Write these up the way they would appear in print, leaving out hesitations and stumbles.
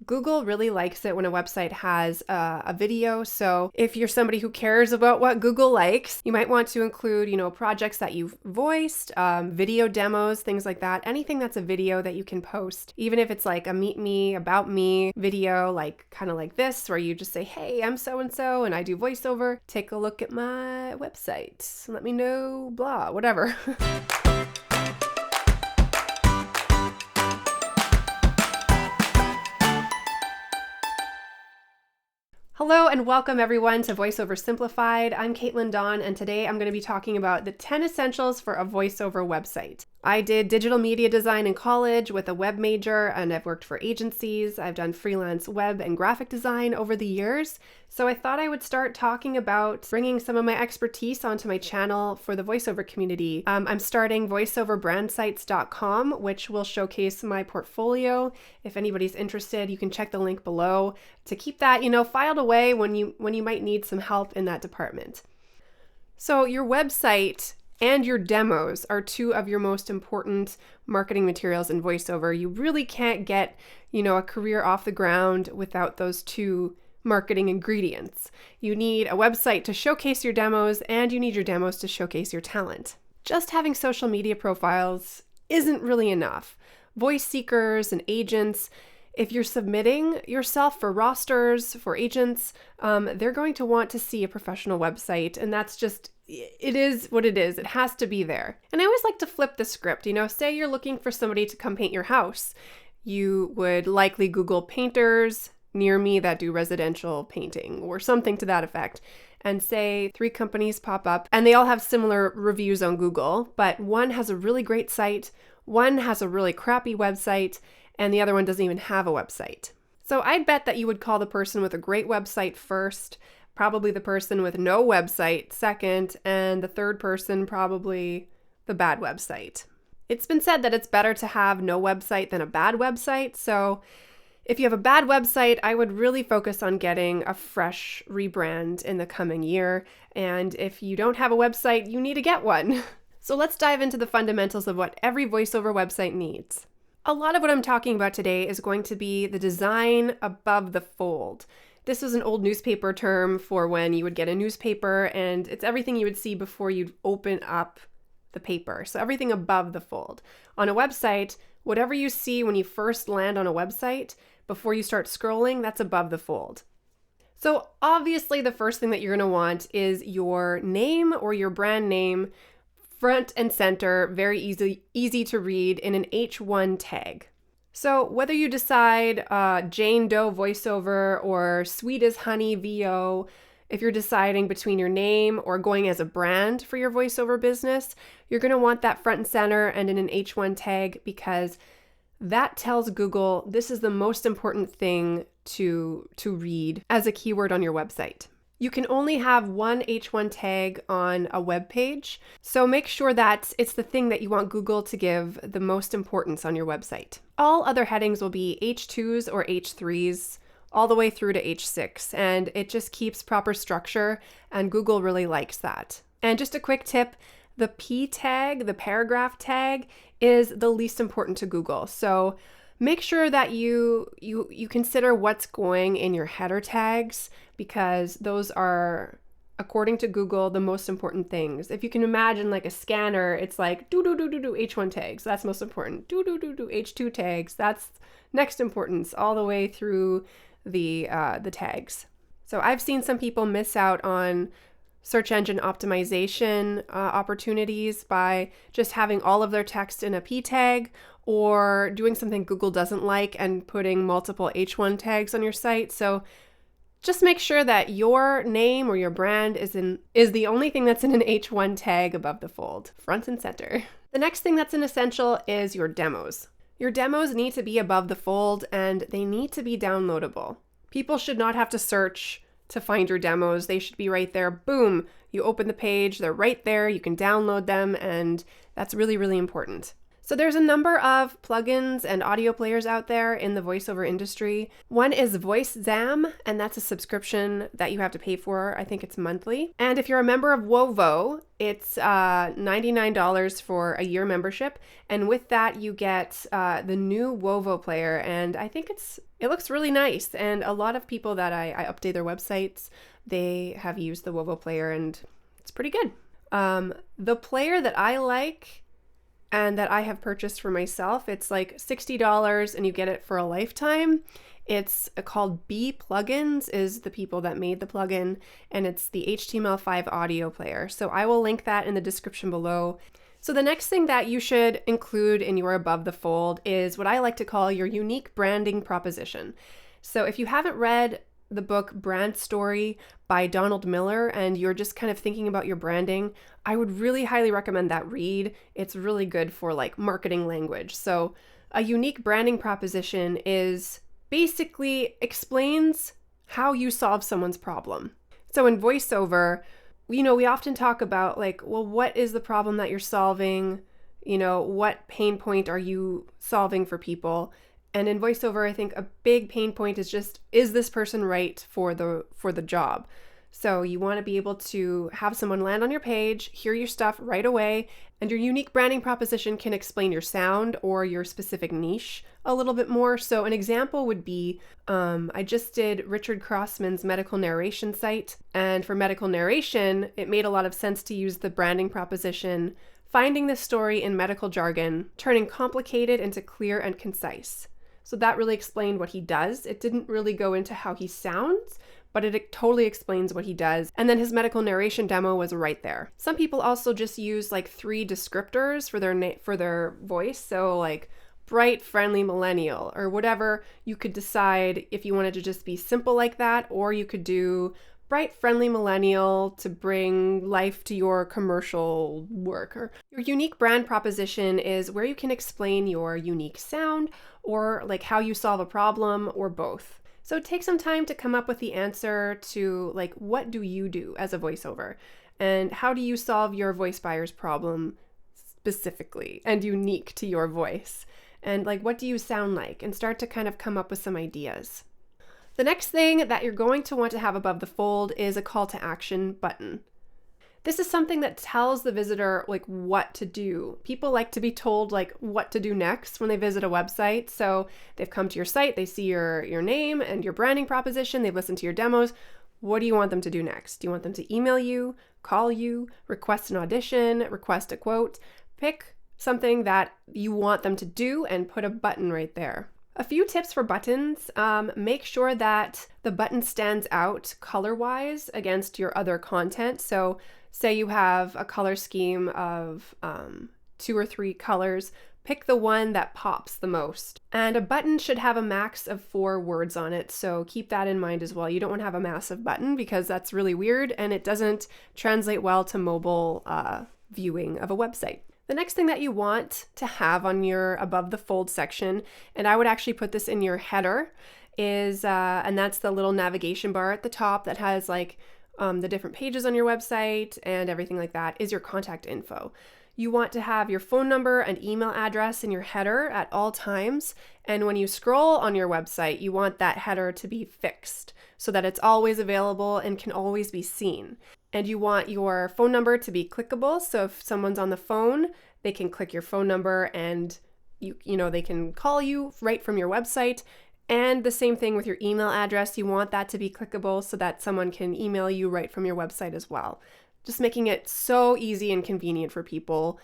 Google really likes it when a website has a video. So if you're somebody who cares about what Google likes, you might want to include, projects that you've voiced, video demos, things like that. Anything that's a video that you can post, even if it's like a meet me, about me video, like kind of like this, where you just say, hey, I'm so-and-so and I do voiceover. Take a look at my website. Let me know, blah, whatever. Hello and welcome everyone to Voiceover Simplified. I'm Caitlin Dawn and today I'm going to be talking about the 10 essentials for a voiceover website. I did digital media design in college with a web major and I've worked for agencies. I've done freelance web and graphic design over the years. So I thought I would start talking about bringing some of my expertise onto my channel for the voiceover community. I'm starting voiceoverbrandsites.com, which will showcase my portfolio. If anybody's interested, you can check the link below to keep that, filed away when you might need some help in that department. So your website and your demos are two of your most important marketing materials in voiceover. You really can't get, a career off the ground without those two marketing ingredients. You need a website to showcase your demos and you need your demos to showcase your talent. Just having social media profiles isn't really enough. Voice seekers and agents, if you're submitting yourself for rosters, for agents, they're going to want to see a professional website, and that's just, it is what it is. It has to be there. And I always like to flip the script. Say you're looking for somebody to come paint your house. You would likely Google painters near me that do residential painting or something to that effect, and say 3 companies pop up and they all have similar reviews on Google, but one has a really great site, one has a really crappy website, and the other one doesn't even have a website. So I'd bet that you would call the person with a great website first, probably the person with no website second, and the third person probably the bad website. It's been said that it's better to have no website than a bad website, so if you have a bad website, I would really focus on getting a fresh rebrand in the coming year, and if you don't have a website, you need to get one. So let's dive into the fundamentals of what every voiceover website needs. A lot of what I'm talking about today is going to be the design above the fold. This was an old newspaper term for when you would get a newspaper and it's everything you would see before you'd open up the paper. So everything above the fold. On a website, whatever you see when you first land on a website, before you start scrolling, that's above the fold. So obviously the first thing that you're going to want is your name or your brand name front and center, very easy to read in an H1 tag. So whether you decide Jane Doe voiceover or Sweet as Honey VO, if you're deciding between your name or going as a brand for your voiceover business, you're going to want that front and center and in an H1 tag because that tells Google this is the most important thing to read as a keyword on your website. You can only have one H1 tag on a web page, so make sure that it's the thing that you want Google to give the most importance on your website. All other headings will be H2s or H3s all the way through to H6, and it just keeps proper structure, and Google really likes that. And just a quick tip, the P tag, the paragraph tag, is the least important to Google. So make sure that you consider what's going in your header tags because those are, according to Google, the most important things. If you can imagine like a scanner, it's like H1 tags, that's most important. H2 tags, that's next importance, all the way through the tags. So I've seen some people miss out on search engine optimization opportunities by just having all of their text in a P tag or doing something Google doesn't like and putting multiple H1 tags on your site. So just make sure that your name or your brand is the only thing that's in an H1 tag above the fold, front and center. The next thing that's an essential is your demos. Your demos need to be above the fold and they need to be downloadable. People should not have to search to find your demos. They should be right there. Boom, you open the page, they're right there, you can download them, and that's really, really important. So there's a number of plugins and audio players out there in the voiceover industry. One is VoiceZam, and that's a subscription that you have to pay for. I think it's monthly. And if you're a member of Wovo, it's $99 for a year membership. And with that, you get the new Wovo player. And I think it looks really nice. And a lot of people that I update their websites, they have used the Wovo player, and it's pretty good. The player that I like and that I have purchased for myself, it's like $60 and you get it for a lifetime. It's called B Plugins, is the people that made the plugin, and it's the HTML5 audio player. So I will link that in the description below. So the next thing that you should include in your above the fold is what I like to call your unique branding proposition. So if you haven't read the book BrandStory by Donald Miller and you're just kind of thinking about your branding, I would really highly recommend that read. It's really good for like marketing language. So a unique branding proposition is basically explains how you solve someone's problem. So in voiceover, we often talk about like, well, what is the problem that you're solving? What pain point are you solving for people? And in voiceover, I think a big pain point is just, is this person right for the job? So you want to be able to have someone land on your page, hear your stuff right away, and your unique branding proposition can explain your sound or your specific niche a little bit more. So an example would be, I just did Richard Crossman's medical narration site. And for medical narration, it made a lot of sense to use the branding proposition, finding the story in medical jargon, turning complicated into clear and concise. So that really explained what he does. It didn't really go into how he sounds, but it totally explains what he does. And then his medical narration demo was right there. Some people also just use like 3 descriptors for their voice. So like bright, friendly millennial or whatever. You could decide if you wanted to just be simple like that, or you could do bright, friendly millennial to bring life to your commercial work. Or your unique brand proposition is where you can explain your unique sound or like how you solve a problem or both. So take some time to come up with the answer to like, what do you do as a voiceover? And how do you solve your voice buyer's problem specifically and unique to your voice? And like, what do you sound like? And start to kind of come up with some ideas. The next thing that you're going to want to have above the fold is a call to action button. This is something that tells the visitor like what to do. People like to be told like what to do next when they visit a website. So they've come to your site, they see your name and your branding proposition, they've listened to your demos. What do you want them to do next? Do you want them to email you, call you, request an audition, request a quote? Pick something that you want them to do and put a button right there. A few tips for buttons. Make sure that the button stands out color-wise against your other content. So say you have a color scheme of 2 or 3 colors, pick the one that pops the most. And a button should have a max of 4 words on it, so keep that in mind as well. You don't want to have a massive button because that's really weird and it doesn't translate well to mobile viewing of a website. The next thing that you want to have on your above the fold section, and I would actually put this in your header, is, and that's the little navigation bar at the top that has like the different pages on your website and everything like that, is your contact info. You want to have your phone number and email address in your header at all times. And when you scroll on your website, you want that header to be fixed so that it's always available and can always be seen. And you want your phone number to be clickable. So if someone's on the phone, they can click your phone number and they can call you right from your website. And the same thing with your email address. You want that to be clickable so that someone can email you right from your website as well. Just making it so easy and convenient for people.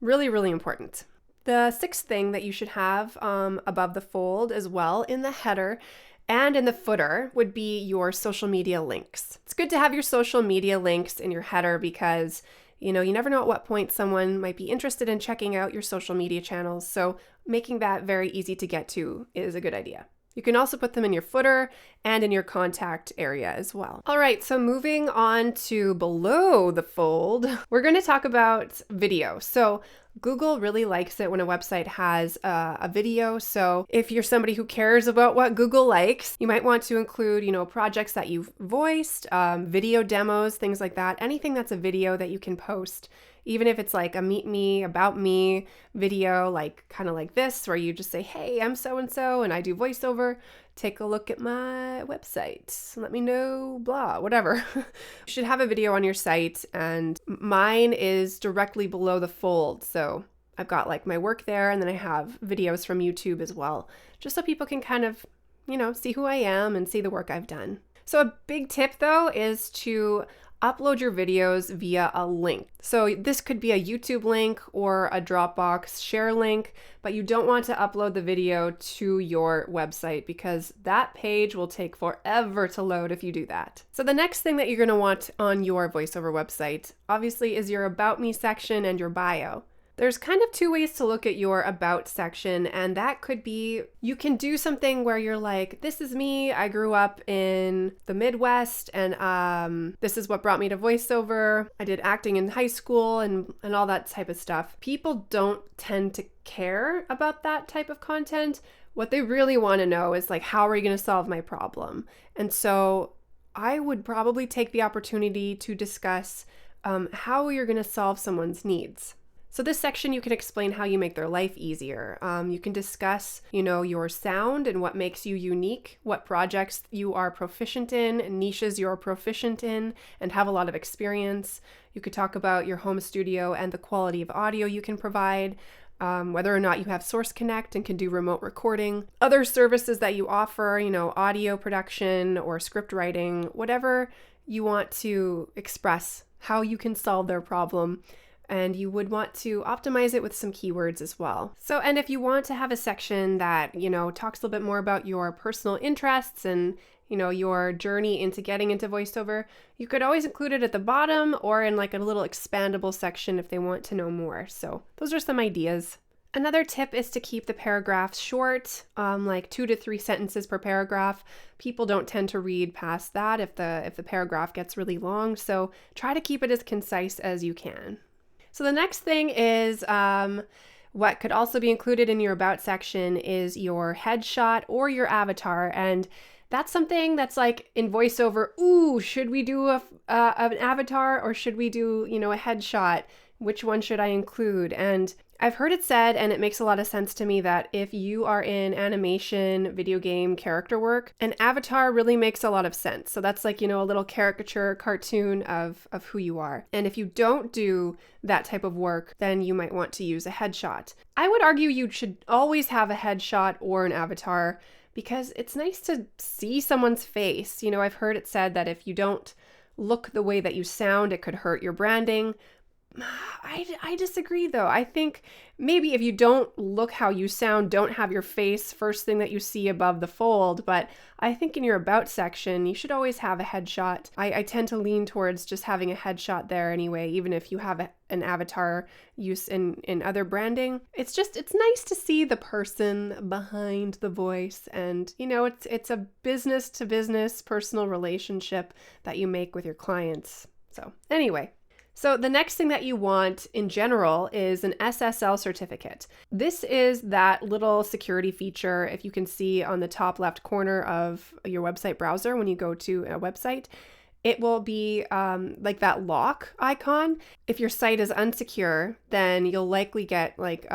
Really, really important. The 6th thing that you should have above the fold as well in the header and in the footer would be your social media links. It's good to have your social media links in your header because you never know at what point someone might be interested in checking out your social media channels. So making that very easy to get to is a good idea. You can also put them in your footer and in your contact area as well. All right, so moving on to below the fold, we're going to talk about video. So Google really likes it when a website has a video. So if you're somebody who cares about what Google likes, you might want to include, projects that you've voiced, video demos, things like that. Anything that's a video that you can post Even if it's like a meet me, about me video, like kind of like this, where you just say, hey, I'm so-and-so and I do voiceover. Take a look at my website. Let me know, blah, whatever. You should have a video on your site, and mine is directly below the fold. So I've got like my work there, and then I have videos from YouTube as well, just so people can kind of, see who I am and see the work I've done. So a big tip though is to upload your videos via a link. So this could be a YouTube link or a Dropbox share link, but you don't want to upload the video to your website because that page will take forever to load if you do that. So the next thing that you're going to want on your VoiceOver website, obviously, is your About Me section and your bio. There's kind of two ways to look at your About section, and that could be, you can do something where you're like, this is me, I grew up in the Midwest, and this is what brought me to voiceover. I did acting in high school and all that type of stuff. People don't tend to care about that type of content. What they really want to know is like, how are you going to solve my problem? And so I would probably take the opportunity to discuss how you're going to solve someone's needs. So this section, you can explain how you make their life easier. You can discuss, your sound and what makes you unique, what projects you are proficient in, niches you're proficient in, and have a lot of experience. You could talk about your home studio and the quality of audio you can provide, whether or not you have Source Connect and can do remote recording, other services that you offer, audio production or script writing, whatever you want to express, how you can solve their problem. And you would want to optimize it with some keywords as well. So, and if you want to have a section that, talks a little bit more about your personal interests and, your journey into getting into voiceover, you could always include it at the bottom or in like a little expandable section if they want to know more. So those are some ideas. Another tip is to keep the paragraphs short, like 2 to 3 sentences per paragraph. People don't tend to read past that if the paragraph gets really long. So try to keep it as concise as you can. So the next thing is what could also be included in your About section is your headshot or your avatar. And that's something that's like in voiceover, ooh, should we do an avatar or should we do, a headshot? Which one should I include? And I've heard it said, and it makes a lot of sense to me, that if you are in animation, video game, character work, an avatar really makes a lot of sense. So that's like, a little caricature cartoon of who you are. And if you don't do that type of work, then you might want to use a headshot. I would argue you should always have a headshot or an avatar because it's nice to see someone's face. I've heard it said that if you don't look the way that you sound, it could hurt your branding. I disagree though. I think maybe if you don't look how you sound, don't have your face first thing that you see above the fold, but I think in your About section, you should always have a headshot. I tend to lean towards just having a headshot there anyway, even if you have an avatar use in other branding. It's nice to see the person behind the voice, and it's a business to business personal relationship that you make with your clients. So anyway. So the next thing that you want in general is an SSL certificate. This is that little security feature, if you can see on the top left corner of your website browser when you go to a website. It will be like that lock icon. If your site is unsecure, then you'll likely get like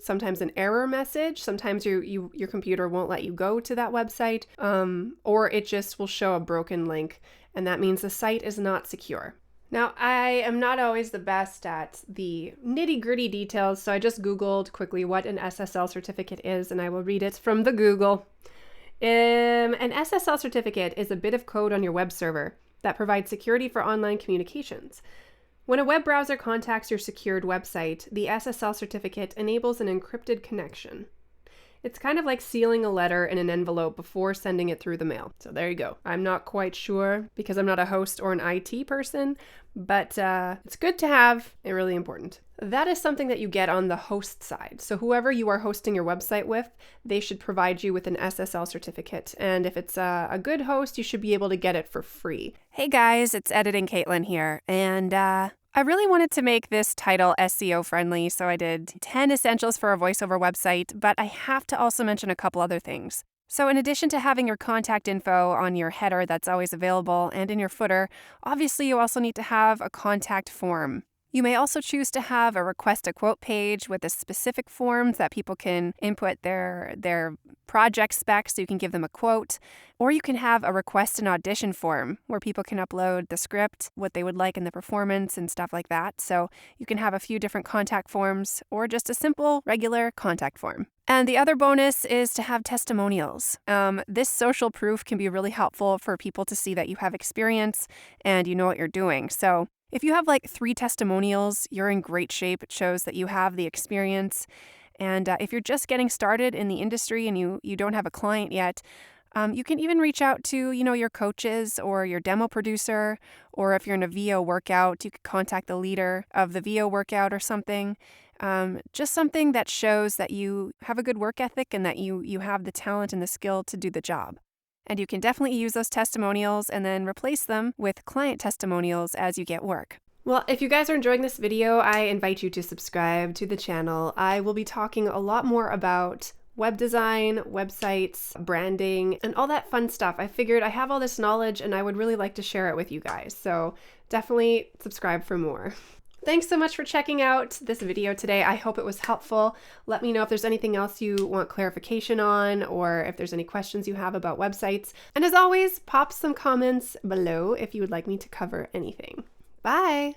sometimes an error message. Sometimes your computer won't let you go to that website, or it just will show a broken link, and that means the site is not secure. Now, I am not always the best at the nitty-gritty details, so I just Googled quickly what an SSL certificate is, and I will read it from the Google. An SSL certificate is a bit of code on your web server that provides security for online communications. When a web browser contacts your secured website, the SSL certificate enables an encrypted connection. It's kind of like sealing a letter in an envelope before sending it through the mail. So there you go. I'm not quite sure because I'm not a host or an IT person, but it's good to have and really important. That is something that you get on the host side. So whoever you are hosting your website with, they should provide you with an SSL certificate. And if it's a good host, you should be able to get it for free. Hey guys, it's Editing Caitlin here. And I really wanted to make this title SEO friendly, so I did 10 essentials for a voiceover website, but I have to also mention a couple other things. So in addition to having your contact info on your header that's always available and in your footer, obviously you also need to have a contact form. You may also choose to have a request a quote page with a specific forms that people can input their project specs so you can give them a quote. Or you can have a request an audition form where people can upload the script, what they would like in the performance and stuff like that. So you can have a few different contact forms or just a simple regular contact form. And the other bonus is to have testimonials. This social proof can be really helpful for people to see that you have experience and you know what you're doing. So if you have like 3 testimonials, you're in great shape. It shows that you have the experience. And if you're just getting started in the industry and you don't have a client yet, you can even reach out to, your coaches or your demo producer, or if you're in a VO workout, you could contact the leader of the VO workout or something. Just something that shows that you have a good work ethic and that you have the talent and the skill to do the job. And you can definitely use those testimonials and then replace them with client testimonials as you get work. Well, if you guys are enjoying this video, I invite you to subscribe to the channel. I will be talking a lot more about web design, websites, branding, and all that fun stuff. I figured I have all this knowledge and I would really like to share it with you guys. So definitely subscribe for more. Thanks so much for checking out this video today. I hope it was helpful. Let me know if there's anything else you want clarification on or if there's any questions you have about websites. And as always, pop some comments below if you would like me to cover anything. Bye!